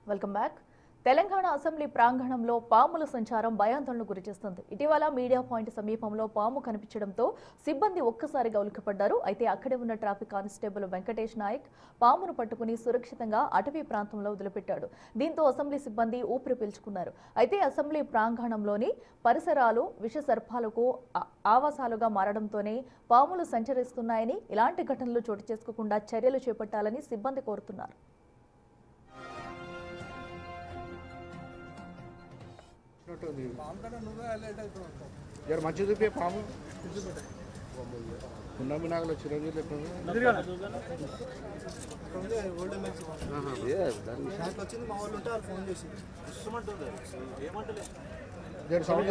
Welcome back. Telangana assembly ప్రాంగణంలో పాముల సంచారం భయాందోళనకు గురిచేస్తుంది. ఇటీవల మీడియా పాయింట్ సమీపంలో పాము కనిపించడంతో సిబ్బంది ఒక్కసారిగా ఉలిక్కిపడ్డారు. అయితే అక్కడే ఉన్న ట్రాఫిక్ కానిస్టేబుల్ వెంకటేష్ నాయక్ పామును పట్టుకుని సురక్షితంగా అటవీ ప్రాంతంలో వదిలిపెట్టాడు. దీంతో అసెంబ్లీ సిబ్బంది ఊపిరి పీల్చుకున్నారు. అయితే అసెంబ్లీ ప్రాంగణంలోని పరిసరాలు విష సర్పాలకు ఆవాసాలుగా మారడంతోనే పాములు సంచరిస్తున్నాయని, ఇలాంటి ఘటనలు చోటు చేసుకోకుండా చర్యలు చేపట్టాలని సిబ్బంది కోరుతున్నారు. यार మంచి చూపే పాము ఉన్నమి నాగలో చిరంజీవి వచ్చింది మా వాళ్ళు ఉంటే ఫోన్ చేసి సౌండ్